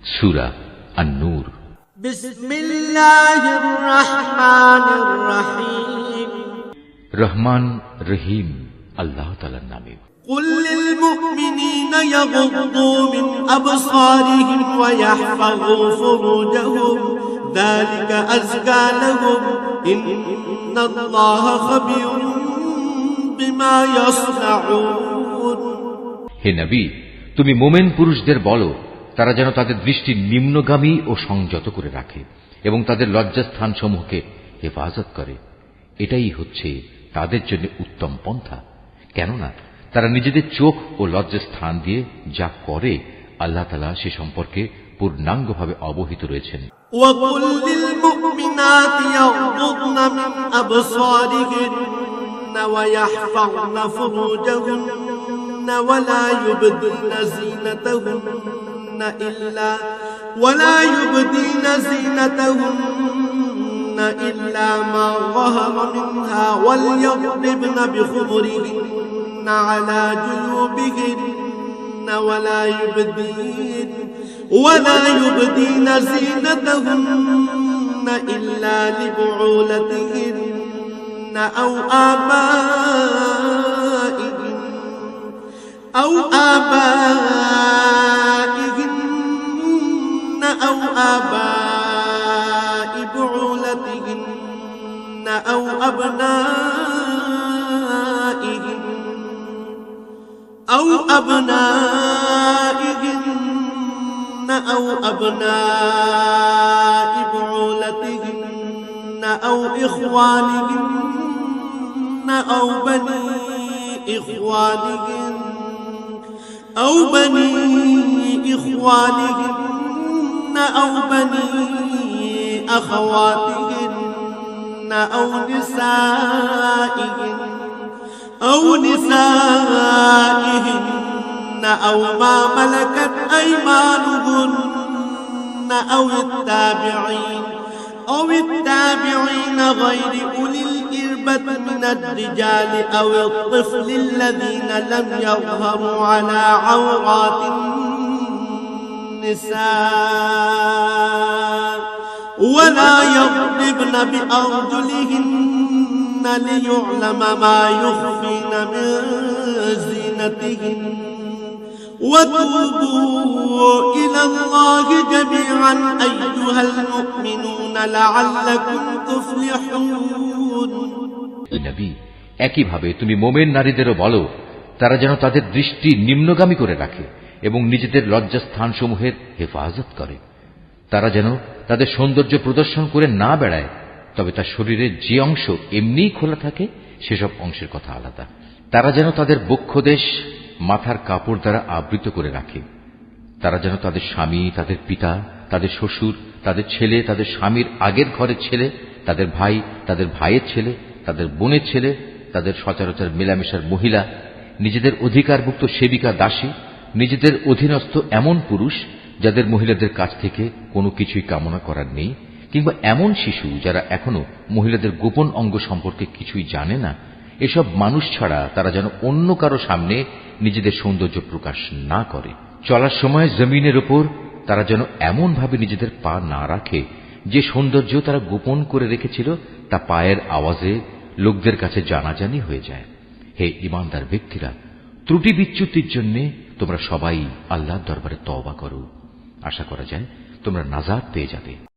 সূরা আন-নূর। বিসমিল্লাহির রহমানির রহিম। রহমান রহিম আল্লাহ তাআলার নামে। قل للمؤمنين يغضوا من أبصارهم ويحفظوا فروجهم ذلك أزكى لهم إن الله خبير بما يصنعون। হে নবী, তুমি মোমেন পুরুষদের বলো তারা যেন তাদের দৃষ্টি নিম্নগামী ও সংযত করে রাখে এবং তাদের লজ্জাস্থান সমূহকে হেফাজত করে। এটাই হচ্ছে তাদের জন্য উত্তম পন্থা, কেননা তারা নিজেদের চোখ ও লজ্জাস্থান দিয়ে যা করে আল্লাহ তাআলা সে সম্পর্কে পূর্ণাঙ্গভাবে অবহিত রয়েছেন। وَقُلْ لِلْمُؤْمِنَاتِ يَغْضُضْنَ مِنْ أَبْصَارِهِنَّ وَيَحْفَظْنَ فُرُوجَهُنَّ وَلَا يُبْدِينَ زِينَتَهُنَّ إِلَّا مَا ظَهَرَ مِنْهَا وَلْيَضْرِبْنَ بِخُمُرِهِنَّ عَلَى جُيُوبِهِنَّ ولا يبدين زينتهن إلا لبعولتهن أو آبائهن بعولتهن أو أبناء بعولتهن أو إخوانهن أو بني إخوانهن أو بني أخواتهن أو نسائهن أو ما ملكت أيمانهن أو التابعين غير أولي الإربة من الرجال أو الطفل الذين لم يظهروا على عورات النساء ولا يضربن بأرجلهن ليعلم ما يخفين من زينتهن وتوبوا إلى الله جميعا أيها المؤمنون لعلكم تفلحون। নবী, একইভাবে তুমি মোমেন নারীদেরও বলো তারা যেন তাদের দৃষ্টি নিম্নগামী করে রাখে এবং নিজেদের লজ্জাস্থান সমূহের হেফাজত করে। তারা যেন তাদের সৌন্দর্য প্রদর্শন করে না বেড়ায়, তবে তার শরীরের যে অংশ এমনিই খোলা থাকে সেসব অংশের কথা আলাদা। তারা যেন তাদের বক্ষদেশ মাথার কাপড় দ্বারা আবৃত করে রাখে। তারা যেন তাদের স্বামী, তাদের পিতা, তাদের শ্বশুর, তাদের ছেলে, তাদের স্বামীর আগের ঘরের ছেলে, তাদের ভাই, তাদের ভাইয়ের ছেলে, তাদের বোনের ছেলে, তাদের সচরাচর মেলামেশার মহিলা, নিজেদের অধিকারভুক্ত সেবিকা দাসী, নিজেদের অধীনস্থ এমন পুরুষ যাদের মহিলাদের কাছ থেকে কোনো কিছুই কামনা করার নেই, কিংবা এমন শিশু যারা এখনো মহিলাদের গোপন অঙ্গ সম্পর্কে কিছুই জানে না, এসব মানুষ ছাড়া তারা যেন অন্য কারো সামনে নিজেদের সৌন্দর্য প্রকাশ না করে। চলার সময় জমিনের উপর তারা যেন এমন ভাবে নিজেদের পা না রাখে যে সৌন্দর্য তারা গোপন করে রেখেছিল তা পায়ের আওয়াজে লোকদের কাছে জানাজানি হয়ে যায়। হে ঈমানদার ব্যক্তিরা, ত্রুটি বিচ্যুতির জন্য তোমরা সবাই আল্লাহর দরবারে তওবা করো। আশা করা যায় তোমরা নাজাত পেয়ে যাবে।